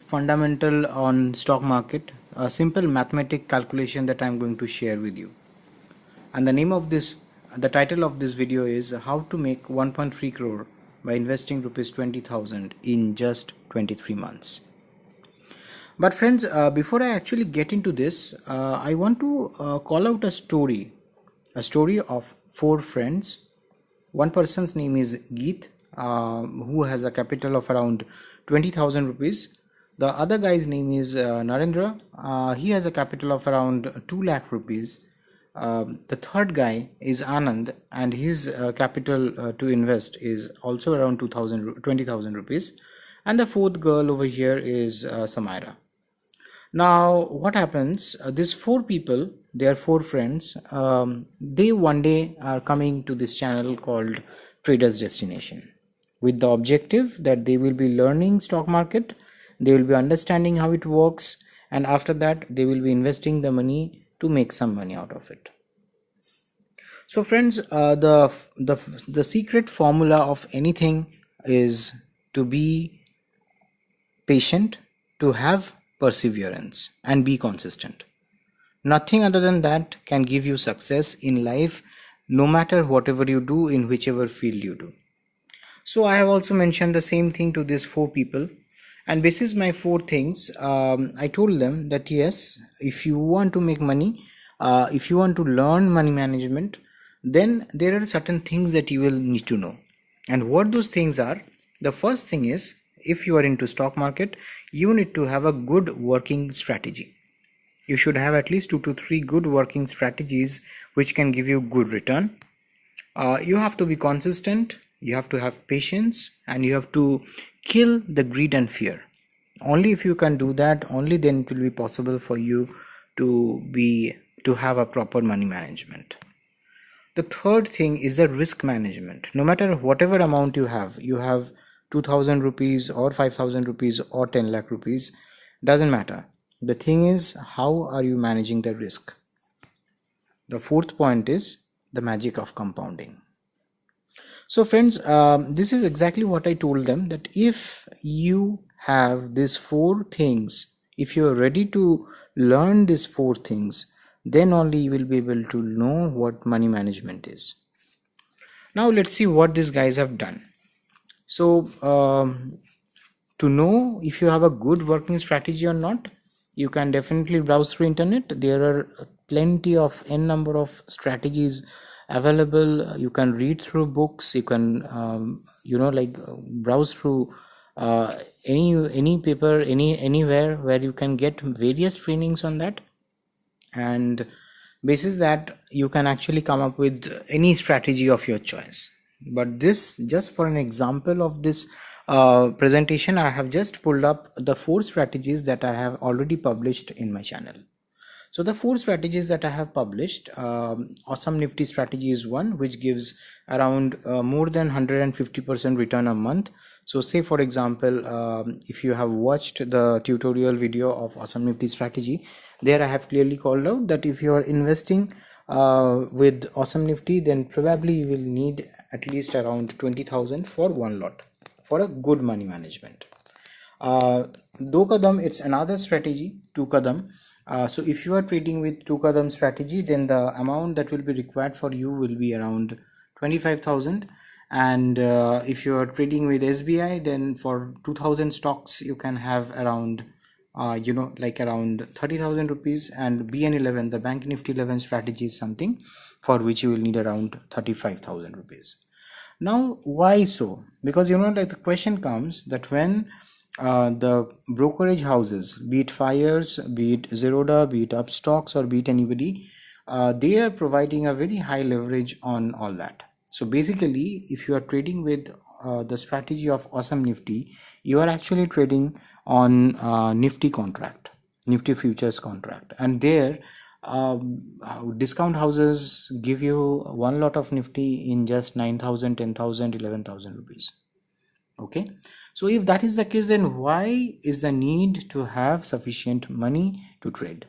fundamental on stock market, a simple mathematic calculation that I'm going to share with you. And the title of this video is how to make 1.3 crore by investing rupees 20,000 in just 23 months. But friends, before I actually get into this, I want to call out a story of four friends. One person's name is Geet, who has a capital of around 20,000 rupees. The other guy's name is Narendra. He has a capital of around 2 lakh rupees. The third guy is Anand, and his capital to invest is also around 20,000 rupees. And the fourth girl over here is Samaira. Now what happens, these four people, they are four friends, they one day are coming to this channel called Traders Destination with the objective that they will be learning stock market, they will be understanding how it works, and after that they will be investing the money to make some money out of it. So friends, the secret formula of anything is to be patient, to have perseverance, and be consistent. Nothing other than that can give you success in life, no matter whatever you do, in whichever field you do. So I have also mentioned the same thing to these four people, and this is my four things. I told them that yes, if you want to make money, if you want to learn money management, then there are certain things that you will need to know. And what those things are, the first thing is, if you are into stock market, you need to have a good working strategy. You should have at least 2 to 3 good working strategies which can give you good return. You have to be consistent, you have to have patience, and you have to kill the greed and fear. Only if you can do that, only then it will be possible for you to have a proper money management. The third thing is the risk management. No matter whatever amount you have 2,000 rupees or 5,000 rupees or 10 lakh rupees, doesn't matter. The thing is, how are you managing the risk? The fourth point is the magic of compounding. So friends, this is exactly what I told them, that if you have these four things, if you are ready to learn these four things, then only you will be able to know what money management is. Now let's see what these guys have done. So to know if you have a good working strategy or not, you can definitely browse through internet. There are plenty of n number of strategies available. You can read through books, you can browse through any paper, anywhere where you can get various trainings on that, and basis that you can actually come up with any strategy of your choice. But this, just for an example of this presentation, I have just pulled up the four strategies that I have already published in my channel. So the four strategies that I have published, Awesome Nifty strategy is one, which gives around more than 150% return a month. So say for example, if you have watched the tutorial video of Awesome Nifty strategy, there I have clearly called out that if you are investing with Awesome Nifty, then probably you will need at least around 20,000 for one lot for a good money management. Do Kadam, it's another strategy, 2 Kadam. So if you are trading with 2 Kadam strategy, then the amount that will be required for you will be around 25,000. And if you are trading with SBI, then for 2,000 stocks you can have around around 30,000 rupees. And BN11, the Bank Nifty 11 strategy, is something for which you will need around 35,000 rupees. Now why so? Because the question comes that when the brokerage houses, be it Fires, be it Zerodha, be it Upstocks, or be it anybody, they are providing a very high leverage on all that. So basically, if you are trading with the strategy of Awesome Nifty, you are actually trading on Nifty contract, Nifty futures contract, and there discount houses give you one lot of Nifty in just 9,000, 10,000, 11,000 rupees. Okay, so if that is the case, then why is the need to have sufficient money to trade?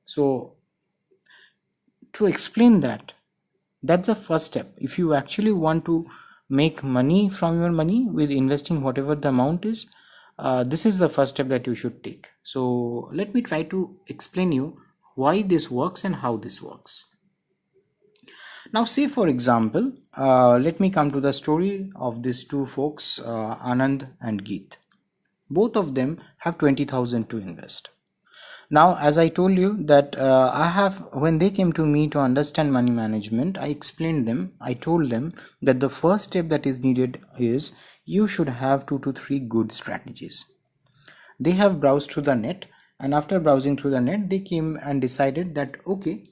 So to explain that, that's the first step. If you actually want to make money from your money with investing whatever the amount is, this is the first step that you should take. So let me try to explain you why this works and how this works. Now, say for example, let me come to the story of these two folks, Anand and Geet. Both of them have 20,000 to invest. Now, as I told you that when they came to me to understand money management, I told them that the first step that is needed is you should have 2 to 3 good strategies. They have browsed through the net, and after browsing through the net, they came and decided that okay,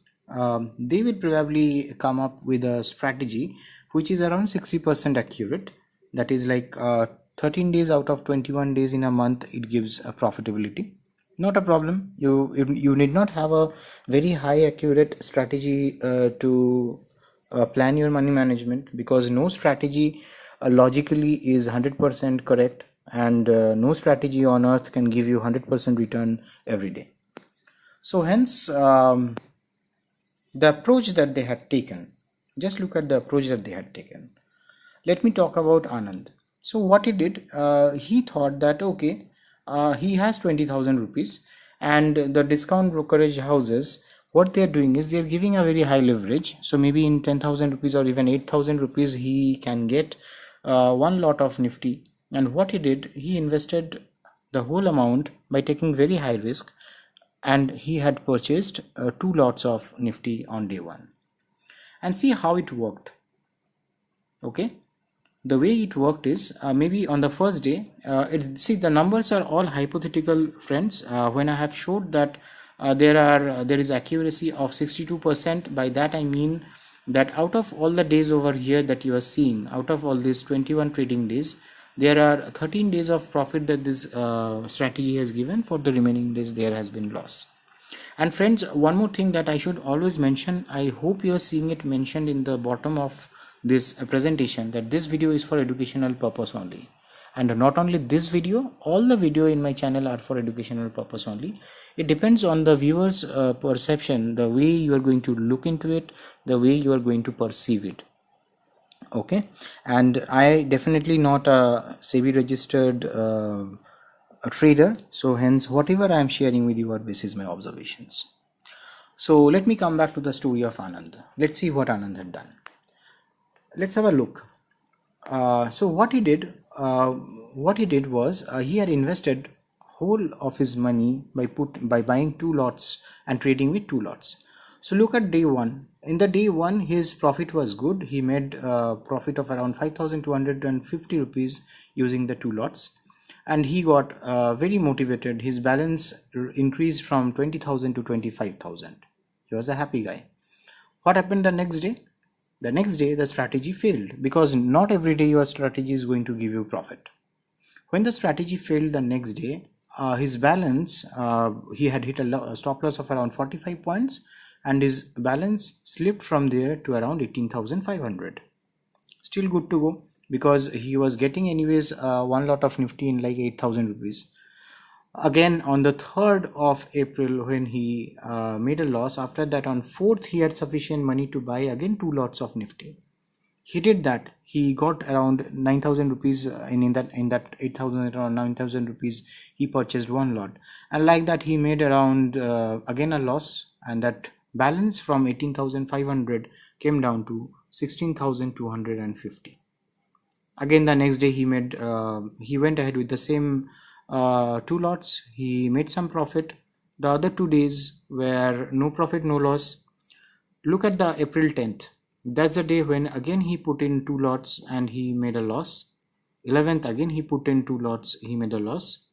they will probably come up with a strategy which is around 60% accurate. That is like 13 days out of 21 days in a month, it gives a profitability. Not a problem. You need not have a very high accurate strategy to plan your money management, because no strategy logically is 100% correct, and no strategy on earth can give you 100% return every day. So hence the approach that they had taken, just look at the approach that they had taken. Let me talk about Anand. So what he did, he thought that okay, he has 20,000 rupees, and the discount brokerage houses, what they're doing is they're giving a very high leverage. So maybe in 10,000 rupees or even 8,000 rupees, he can get one lot of Nifty. And what he did, he invested the whole amount by taking very high risk, and he had purchased 2 lots of Nifty on day one. And see how it worked. Okay. The way it worked is maybe on the first day, see, the numbers are all hypothetical, friends. When I have showed that there is accuracy of 62%, by that I mean that out of all the days over here that you are seeing, out of all these 21 trading days, there are 13 days of profit that this strategy has given. For the remaining days, there has been loss. And friends, one more thing that I should always mention, I hope you are seeing it mentioned in the bottom of this presentation, that this video is for educational purpose only. And not only this video, all the video in my channel are for educational purpose only. It depends on the viewer's perception, the way you are going to look into it, the way you are going to perceive it. Okay. And I definitely not a SEBI registered a trader, so hence whatever I am sharing with you are basis my observations. So let me come back to the story of Anand. Let's see what Anand had done. Let's have a look. So what he did was he had invested whole of his money by buying 2 lots and trading with 2 lots. So look at day one. In the day one, his profit was good. He made a profit of around 5,250 rupees using the 2 lots, and he got very motivated. His balance increased from 20,000 to 25,000. He was a happy guy. What happened the next day? The next day, the strategy failed, because not every day your strategy is going to give you profit. When the strategy failed the next day, his balance, he had hit a stop loss of around 45 points, and his balance slipped from there to around 18,500. Still good to go, because he was getting anyways one lot of Nifty in like 8,000 rupees. Again, on the 3rd of April, when he made a loss, after that on 4th, he had sufficient money to buy again 2 lots of Nifty. He did that. He got around 9,000 rupees, and in that 8,000, around 9,000 rupees, he purchased 1 lot. And like that, he made around again a loss, and that balance from 18,500 came down to 16,250. Again, the next day he went ahead with the same 2 lots. He made some profit. The other 2 days were no profit, no loss. Look at the April 10th. That's the day when again he put in 2 lots and he made a loss. 11th, again he put in 2 lots, he made a loss.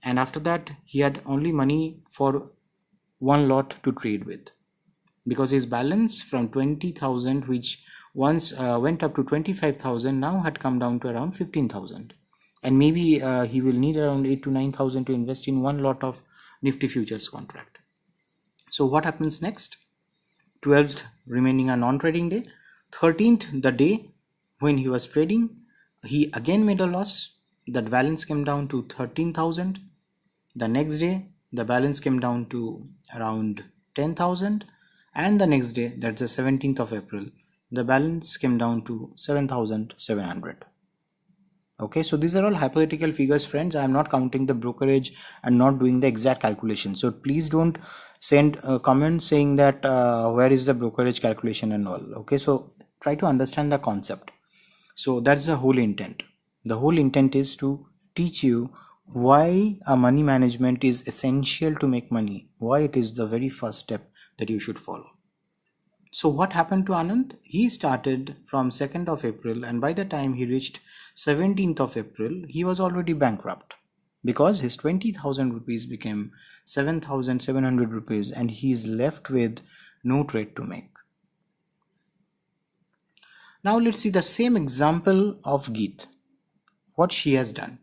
And after that, he had only money for 1 lot to trade with, because his balance from 20,000, which once went up to 25,000, now had come down to around 15,000. And maybe he will need around 8 to 9,000 to invest in 1 lot of Nifty futures contract. So what happens next? 12th remaining a non-trading day. 13th, the day when he was trading, he again made a loss. That balance came down to 13,000. The next day, the balance came down to around 10,000. And the next day, that's the 17th of April, the balance came down to 7,700. Okay, so these are all hypothetical figures, friends. I am not counting the brokerage and not doing the exact calculation. So please don't send comments saying that where is the brokerage calculation and all. Okay, so try to understand the concept. So that's the whole intent. The whole intent is to teach you why a money management is essential to make money, why it is the very first step that you should follow. So what happened to Anand? He started from 2nd of April, and by the time he reached 17th of April, he was already bankrupt because his 20,000 rupees became 7,700 rupees and he is left with no trade to make. Now let's see the same example of Geet, what she has done.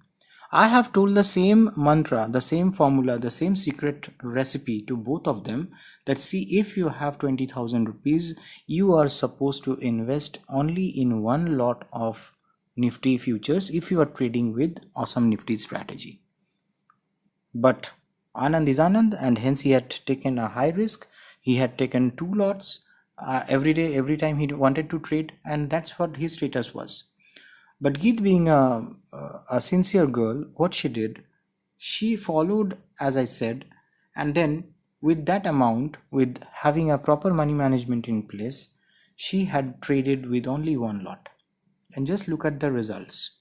I have told the same mantra, the same formula, the same secret recipe to both of them, that see, if you have 20,000 rupees, you are supposed to invest only in one lot of Nifty futures if you are trading with awesome Nifty strategy. But Anand is Anand, and hence he had taken a high risk. He had taken 2 lots every day, every time he wanted to trade, and that's what his status was. But Geet, being a sincere girl, what she did, she followed as I said, and then with that amount, with having a proper money management in place, she had traded with only one lot. And just look at the results.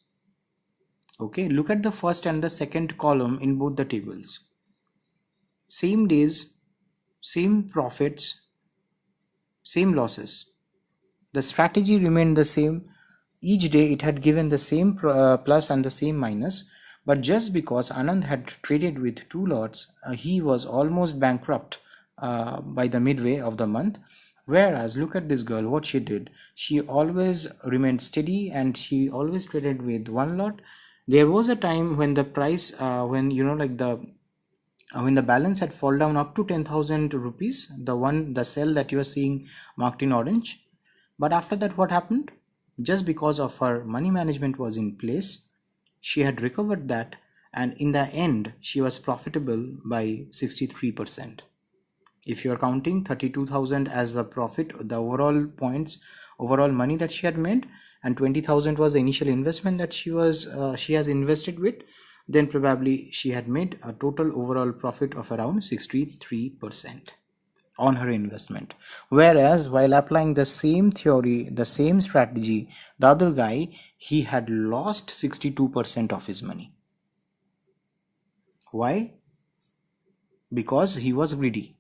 Okay, look at the first and the second column in both the tables. Same days, same profits, same losses. The strategy remained the same. Each day it had given the same plus and the same minus, but just because Anand had traded with 2 lots, he was almost bankrupt by the midway of the month. Whereas look at this girl, what she did. She always remained steady and she always traded with 1 lot. There was a time when the price, when the balance had fallen down up to 10,000 rupees, the cell that you are seeing marked in orange. But after that, what happened? Just because of her money management was in place, she had recovered that, and in the end she was profitable by 63%. If you are counting 32,000 as the profit, the overall money that she had made, and 20,000 was the initial investment that she has invested with, then probably she had made a total overall profit of around 63% on her investment. Whereas while applying the same theory, the same strategy, the other guy, he had lost 62% of his money. Why? Because he was greedy.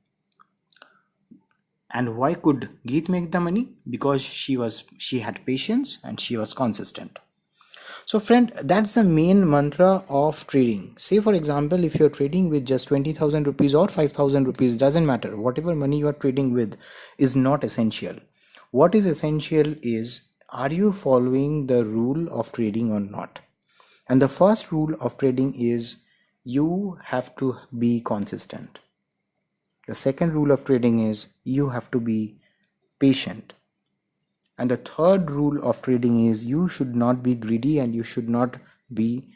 And why could Geet make the money? Because she had patience and she was consistent. So friend, that's the main mantra of trading. Say for example, if you're trading with just 20,000 rupees or 5,000 rupees, doesn't matter. Whatever money you are trading with is not essential. What is essential is, are you following the rule of trading or not? And the first rule of trading is, you have to be consistent. The second rule of trading is, you have to be patient. And the third rule of trading is, you should not be greedy and you should not be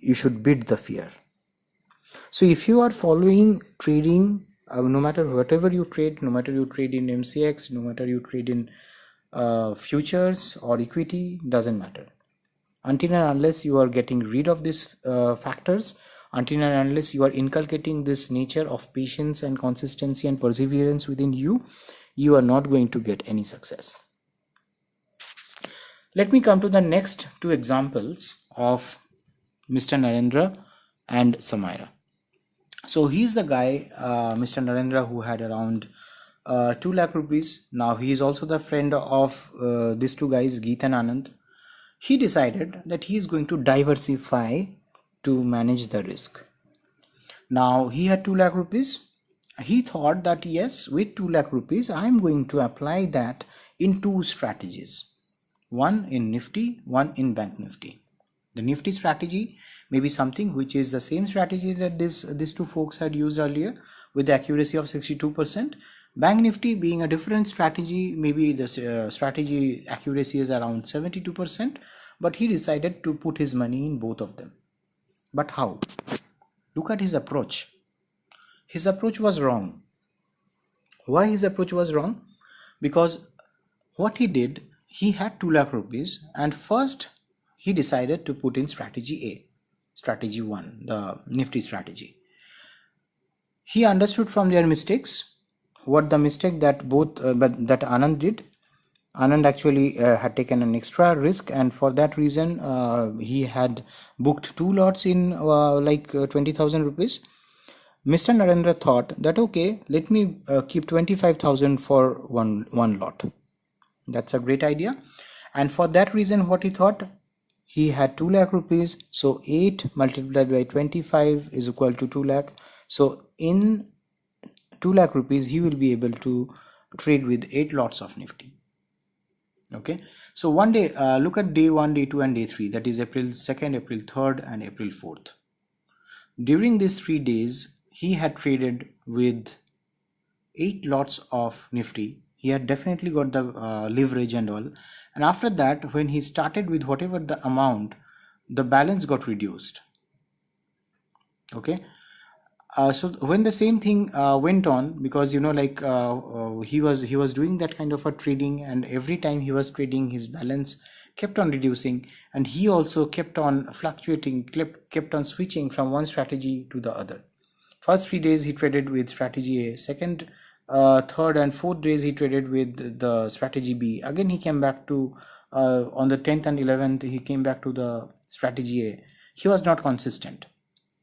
you should bid the fear. So if you are following trading, no matter whatever you trade, no matter you trade in MCX, no matter you trade in futures or equity, doesn't matter. Until and unless you are getting rid of these factors, until and unless you are inculcating this nature of patience and consistency and perseverance within you, you are not going to get any success. Let me come to the next 2 examples of Mr. Narendra and Samira. So he's the guy, Mr. Narendra, who had around 2 lakh rupees. Now he is also the friend of these 2 guys, Geet and Anand. He decided that he is going to diversify to manage the risk. Now he had 2 lakh rupees. He thought that yes, with 2 lakh rupees, I am going to apply that in 2 strategies. One in Nifty, one in Bank Nifty. The Nifty strategy may be something which is the same strategy that these 2 folks had used earlier with the accuracy of 62%. Bank Nifty being a different strategy, maybe the strategy accuracy is around 72%, but he decided to put his money in both of them. But how? Look at his approach. His approach was wrong. Why his approach was wrong? Because what he did, he had 2 lakh rupees, and first he decided to put in strategy A, strategy 1, the Nifty strategy. He understood from their mistakes what the mistake that that Anand did. Anand actually had taken an extra risk, and for that reason he had booked 2 lots in 20,000 rupees. Mr. Narendra thought that okay, let me keep 25,000 for one lot. That's a great idea. And for that reason, what he thought, he had 2 lakh rupees. So 8 multiplied by 25 is equal to 2 lakh. So in 2 lakh rupees, he will be able to trade with 8 lots of Nifty. Okay. So one day, look at day 1, day 2 and day 3. That is April 2nd, April 3rd and April 4th. During these 3 days, he had traded with 8 lots of Nifty. He had definitely got the leverage and all. And after that, when he started with whatever the amount, the balance got reduced. Okay. So when the same thing went on, because he was doing that kind of a trading, and every time he was trading, his balance kept on reducing, and he also kept on fluctuating, kept on switching from one strategy to the other. First 3 days he traded with strategy A, second, third and fourth days he traded with the strategy B. Again he came back to on the 10th and 11th he came back to the strategy A. He was not consistent,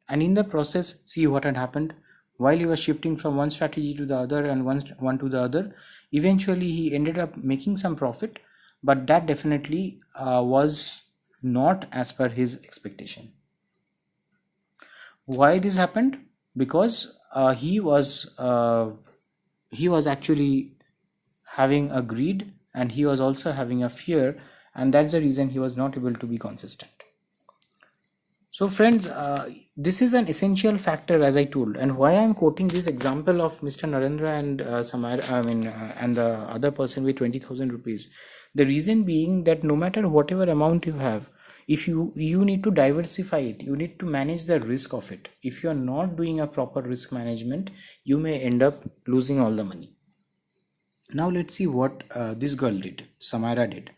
and in the process, see what had happened. While he was shifting from one strategy to the other and one to the other, eventually he ended up making some profit, but that definitely was not as per his expectation. Why this happened? Because he was actually having a greed, and he was also having a fear, and that's the reason he was not able to be consistent. So friends, this is an essential factor, as I told, and why I'm quoting this example of Mr. Narendra and and the other person with 20,000 rupees. The reason being that no matter whatever amount you have, if you need to diversify it, you need to manage the risk of it. If you are not doing a proper risk management, you may end up losing all the money. Now let's see what this girl did, Samira did.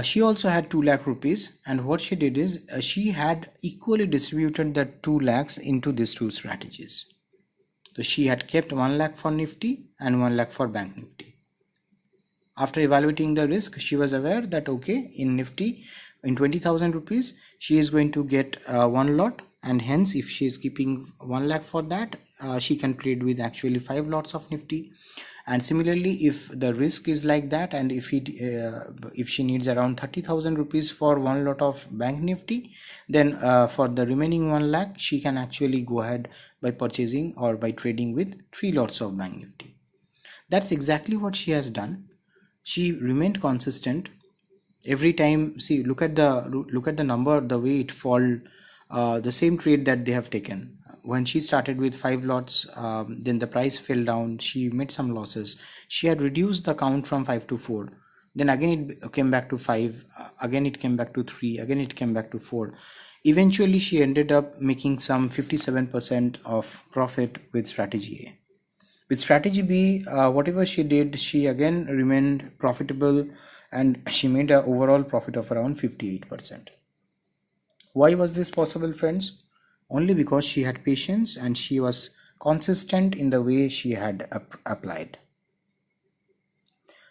She also had 2 lakh rupees, and what she did is she had equally distributed the 2 lakhs into these two strategies. So she had kept 1 lakh for Nifty and 1 lakh for Bank Nifty. After evaluating the risk, she was aware that okay, in Nifty, in 20,000 rupees, she is going to get 1 lot, and hence if she is keeping 1 lakh for that, she can trade with actually 5 lots of Nifty. And similarly, if the risk is like that, and if she needs around 30,000 rupees for 1 lot of Bank Nifty, then for the remaining 1 lakh, she can actually go ahead by purchasing or by trading with 3 lots of Bank Nifty. That's exactly what she has done. She remained consistent every time. See, look at the number, the way it fall, the same trade that they have taken. When she started with 5 lots, then the price fell down, she made some losses. She had reduced the count from 5 to 4, then again it came back to 5, again it came back to 3, again it came back to 4. Eventually she ended up making some 57% of profit with strategy A. With strategy B, whatever she did, she again remained profitable, and she made an overall profit of around 58%. Why was this possible, friends? Only because she had patience and she was consistent in the way she had applied.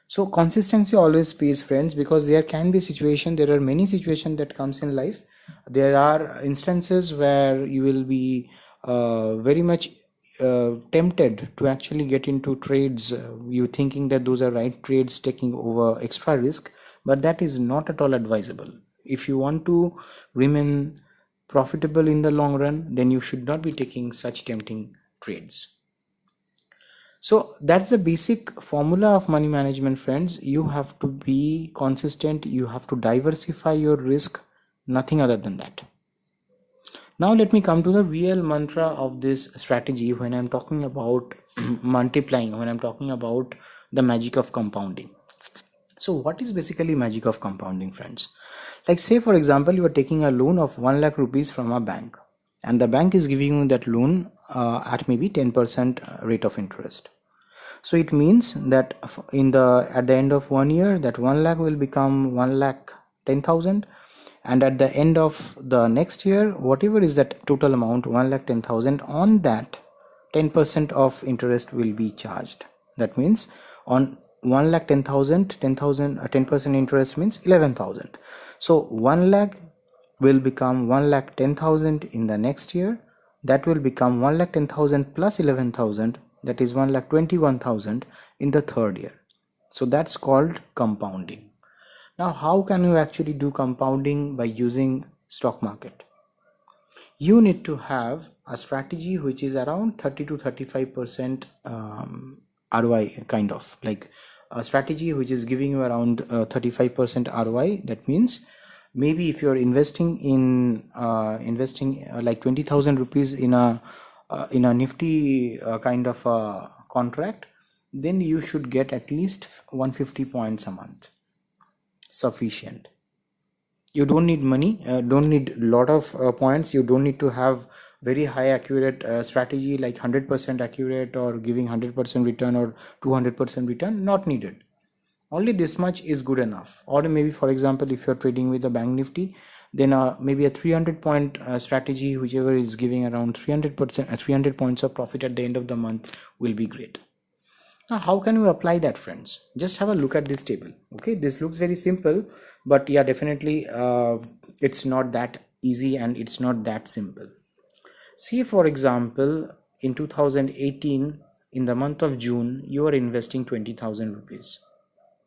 So consistency always pays, friends, because there can be there are many situations that comes in life. There are instances where you will be very much tempted to actually get into trades, you thinking that those are right trades, taking over extra risk, but that is not at all advisable. If you want to remain profitable in the long run, then you should not be taking such tempting trades. So that's the basic formula of money management, friends. You have to be consistent, you have to diversify your risk, nothing other than that. Now let me come to the real mantra of this strategy when I'm talking about multiplying, when I'm talking about the magic of compounding. So what is basically magic of compounding, friends? Like, say for example, you are taking a loan of 1 lakh rupees from a bank, and the bank is giving you that loan at maybe 10% rate of interest. So it means that at the end of 1 year, that 1 lakh will become 1 lakh 10,000, and at the end of the next year, whatever is that total amount, 1,10,000, on that 10% of interest will be charged. That means on 1,10,000, 10% interest means 11,000. So 1 lakh will become 1,10,000 in the next year. That will become 1,10,000 plus 11,000, that is 1,21,000 in the third year. So that's called compounding. Now, how can you actually do compounding by using stock market? You need to have a strategy which is around 30 to 35% ROI, kind of like a strategy which is giving you around 35% ROI. That means maybe if you're investing in like 20,000 rupees in a nifty kind of a contract, then you should get at least 150 points a month. Sufficient. You don't need money, don't need lot of points. You don't need to have very high accurate strategy like 100% accurate or giving 100% return or 200% return. Not needed. Only this much is good enough. Or maybe, for example, if you're trading with a bank nifty, then maybe a 300 point strategy, whichever is giving around 300%, 300 points of profit at the end of the month, will be great. Now, how can we apply that, friends? Just have a look at this table. Okay, this looks very simple, but yeah, definitely it's not that easy and it's not that simple. See, for example, in 2018, in the month of June, you are investing 20,000 rupees.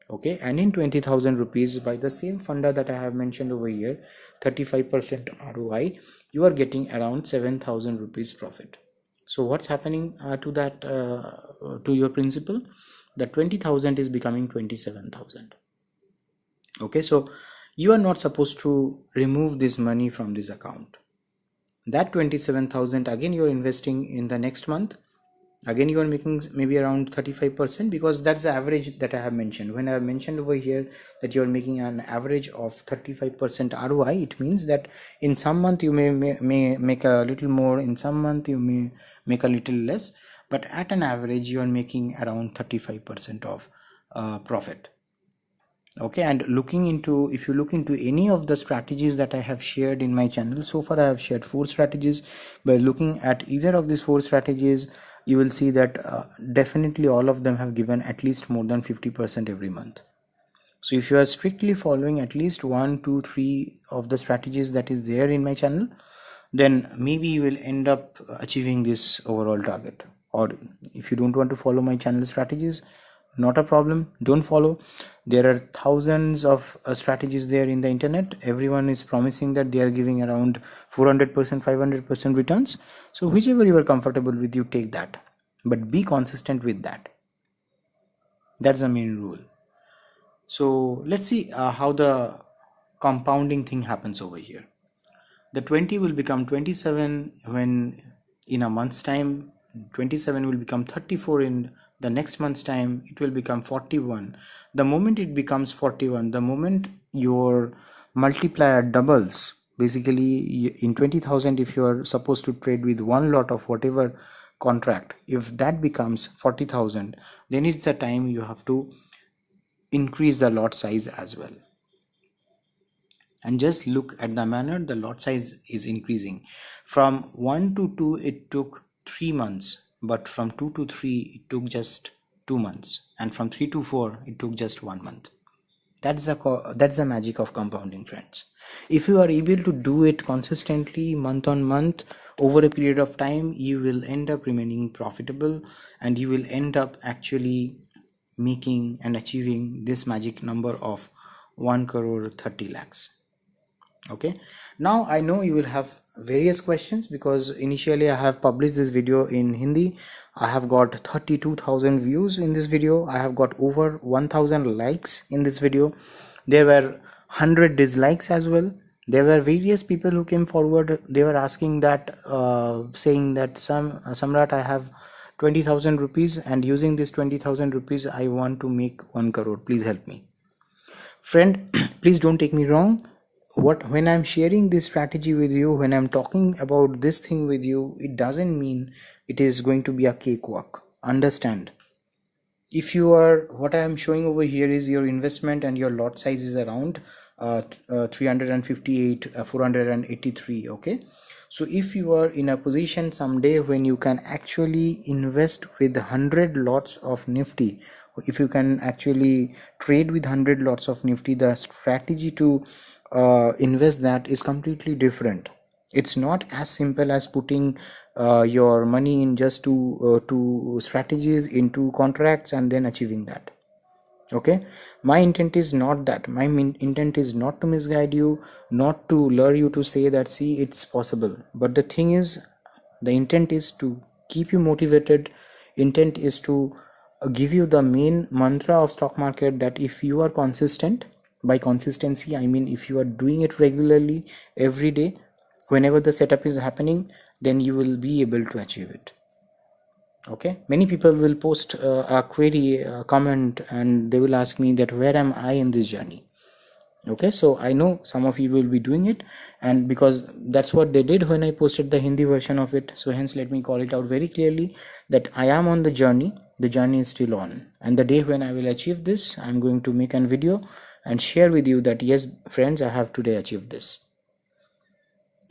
Okay, and in 20,000 rupees, by the same funda that I have mentioned over here, 35% ROI, you are getting around 7,000 rupees profit. So what's happening to that to your principal? The 20,000 is becoming 27,000. Okay, so you are not supposed to remove this money from this account. That 27,000 again you are investing in the next month. Again you are making maybe around 35%, because that's the average that I have mentioned. When I have mentioned over here that you are making an average of 35% ROI, it means that in some month you may make a little more, in some month you may make a little less, but at an average you are making around 35% of profit. Okay, and if you look into any of the strategies that I have shared in my channel so far, I have shared 4 strategies. By looking at either of these 4 strategies, you will see that definitely all of them have given at least more than 50% every month. So if you are strictly following at least 1, 2, 3 of the strategies that is there in my channel, then maybe you will end up achieving this overall target. Or if you don't want to follow my channel strategies, not a problem, don't follow. There are thousands of strategies there in the internet. Everyone is promising that they are giving around 400%, 500% returns. So whichever you are comfortable with, you take that, but be consistent with that. That's the main rule. So let's see how the compounding thing happens over here. The 20 will become 27 when in a month's time, 27 will become 34 in the next month's time, it will become 41. The moment it becomes 41, the moment your multiplier doubles, basically in 20,000, if you are supposed to trade with one lot of whatever contract, if that becomes 40,000, then it's a time you have to increase the lot size as well. And just look at the manner the lot size is increasing. From 1 to 2 it took 3 months, but from 2 to 3 it took just 2 months, and from 3 to 4 it took just 1 month. That's the magic of compounding, friends. If you are able to do it consistently month on month over a period of time, you will end up remaining profitable, and you will end up actually making and achieving this magic number of 1 crore 30 lakhs. Okay, now I know you will have various questions, because initially I have published this video in Hindi. I have got 32,000 views in this video. I have got over 1,000 likes in this video. There were 100 dislikes as well. There were various people who came forward. They were asking that, saying that Samrat, I have 20,000 rupees, and using this 20,000 rupees I want to make 1 crore. Please help me. Friend, please don't take me wrong. When I'm sharing this strategy with you, when I'm talking about this thing with you, it doesn't mean it is going to be a cakewalk. Understand? If you are, what I am showing over here is your investment and your lot size is around 358, 483. Okay, so if you are in a position someday when you can actually invest with 100 lots of Nifty, if you can actually trade with 100 lots of Nifty, the strategy to invest that is completely different. It's not as simple as putting your money in just two strategies into contracts and then achieving that. Okay, my intent is not that. My intent is not to misguide you, not to lure you to say that see it's possible, but the thing is, the intent is to keep you motivated. Intent is to give you the main mantra of stock market, that if you are consistent, by consistency I mean if you are doing it regularly every day, whenever the setup is happening, then you will be able to achieve it. Okay, many people will post a query, a comment, and they will ask me that where am I in this journey. Okay, so I know some of you will be doing it, and because that's what they did when I posted the Hindi version of it, so hence let me call it out very clearly that I am on the journey. The journey is still on, and the day when I will achieve this, I'm going to make a video and share with you that yes friends, I have today achieved this.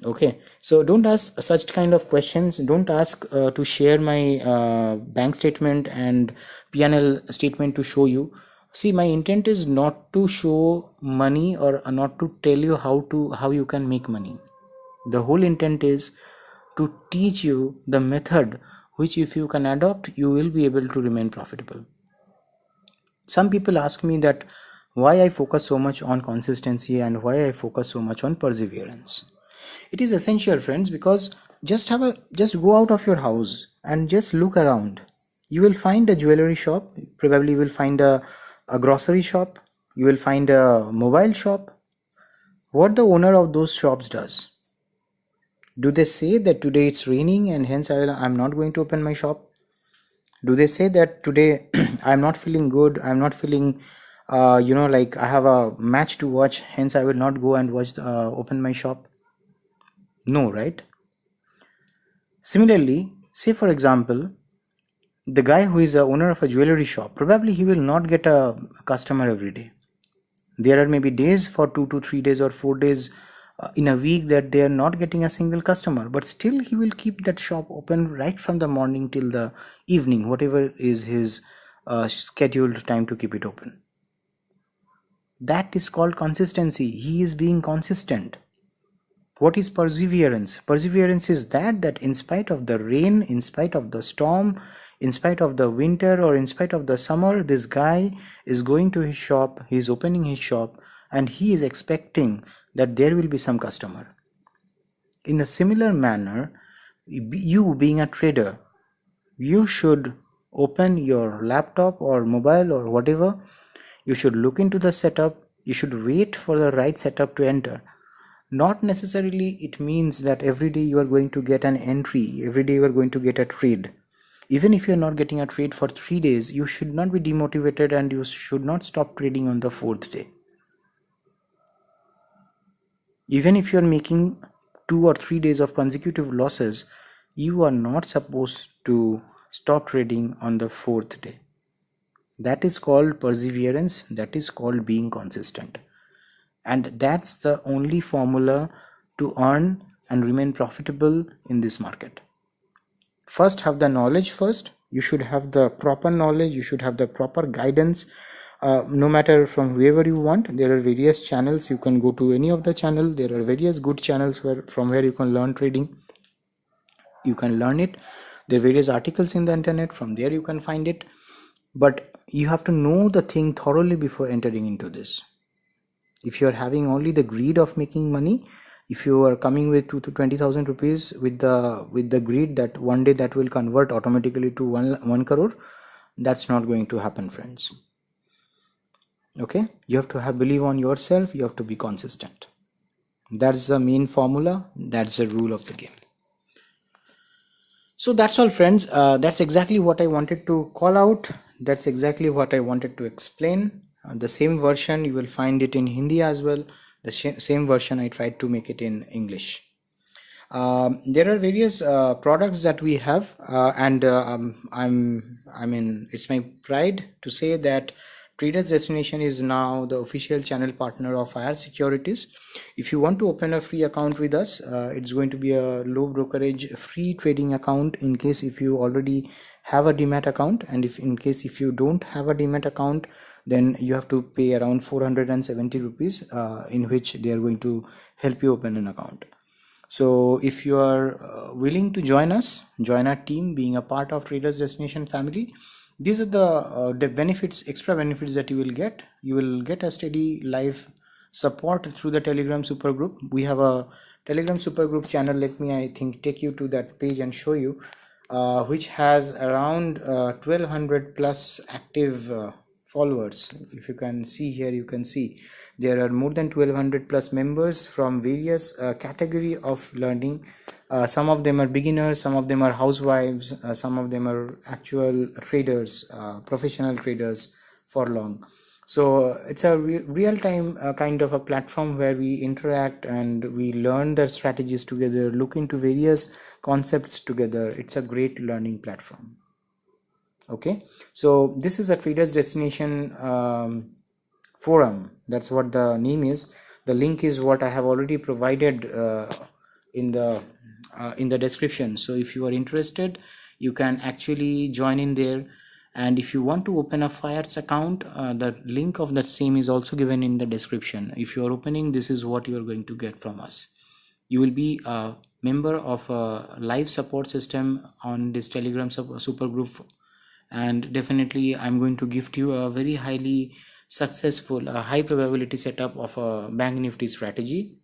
Okay, so don't ask such kind of questions. Don't ask to share my bank statement and P&L statement to show you. See, my intent is not to show money or not to tell you how you can make money. The whole intent is to teach you the method which if you can adopt, you will be able to remain profitable. Some people ask me that why I focus so much on consistency and why I focus so much on perseverance. It is essential friends, because just go out of your house and just look around. You will find a jewelry shop, probably you will find a grocery shop, you will find a mobile shop. What the owner of those shops does? Do they say that today it's raining and hence I'm not going to open my shop? Do they say that today I'm not feeling good, I'm not feeling like I have a match to watch, hence I will not go and open my shop? No, right? Similarly, say for example, the guy who is the owner of a jewelry shop, probably he will not get a customer every day. There are maybe days for 2 to 3 days or 4 days in a week that they are not getting a single customer, but still he will keep that shop open right from the morning till the evening, whatever is his scheduled time to keep it open. That is called consistency. He is being consistent. What is perseverance? Perseverance is that in spite of the rain, in spite of the storm, in spite of the winter, or in spite of the summer, this guy is going to his shop, he is opening his shop, and he is expecting that there will be some customer. In a similar manner, you being a trader, you should open your laptop or mobile or whatever, you should look into the setup, you should wait for the right setup to enter. Not necessarily it means that every day you are going to get an entry, every day you are going to get a trade. Even if you are not getting a trade for 3 days, you should not be demotivated and you should not stop trading on the 4th day. Even if you are making 2 or 3 days of consecutive losses, you are not supposed to stop trading on the 4th day. That is called perseverance, that is called being consistent. And that's the only formula to earn and remain profitable in this market. First, have the knowledge first. You should have the proper knowledge, you should have the proper guidance. No matter from wherever you want, there are various channels. You can go to any of the channel. There are various good channels from where you can learn trading. You can learn it. There are various articles in the internet, from there you can find it. But you have to know the thing thoroughly before entering into this. If you are having only the greed of making money, if you are coming with 2 to 20,000 rupees with the greed that one day that will convert automatically to 1 crore, that's not going to happen, friends. Okay, you have to have belief on yourself, you have to be consistent. That's the main formula, that's the rule of the game. So that's all, friends. That's exactly what I wanted to call out. That's exactly what I wanted to explain. The same version you will find it in Hindi as well. The same version I tried to make it in English. There are various products that we have, and it's my pride to say that Traders Destination is now the official channel partner of IR Securities. If you want to open a free account with us, it's going to be a low brokerage free trading account in case if you already have a demat account, and if you don't have a demat account, then you have to pay around 470 rupees, in which they are going to help you open an account. So if you are willing to join our team, being a part of Traders Destination family, these are the benefits, extra benefits that you will get. You will get a steady live support through the Telegram super group. We have a Telegram super group channel. Let me, I think, take you to that page and show you, which has around 1200 plus active followers. If you can see here, you can see there are more than 1200 plus members from various category of learning. Some of them are beginners, some of them are housewives, some of them are actual traders, professional traders for long. So it's a real-time kind of a platform where we interact and we learn the strategies together, look into various concepts together. It's a great learning platform. Okay, so this is a Traders Destination forum. That's what the name is. The link is what I have already provided in the description. So if you are interested, you can actually join in there. And if you want to open a FIRES account, the link of that same is also given in the description. If you are opening, this is what you are going to get from us. You will be a member of a live support system on this Telegram super group, and definitely I'm going to gift you a very highly successful, high probability setup of a bank nifty strategy.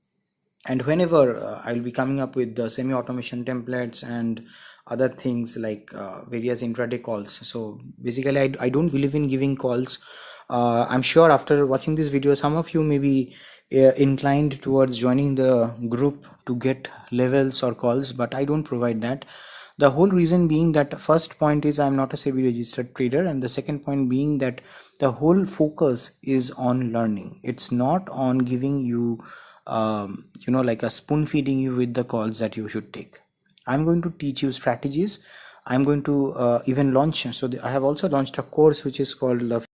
And whenever I'll be coming up with the semi-automation templates and other things like various intraday calls. So basically I don't believe in giving calls. I'm sure after watching this video, some of you may be inclined towards joining the group to get levels or calls, but I don't provide that. The whole reason being that first point is I'm not a SEBI registered trader, and the second point being that the whole focus is on learning. It's not on giving you like a spoon feeding you with the calls that you should take. I'm going to teach you strategies. I'm going to even launch, so I have also launched a course which is called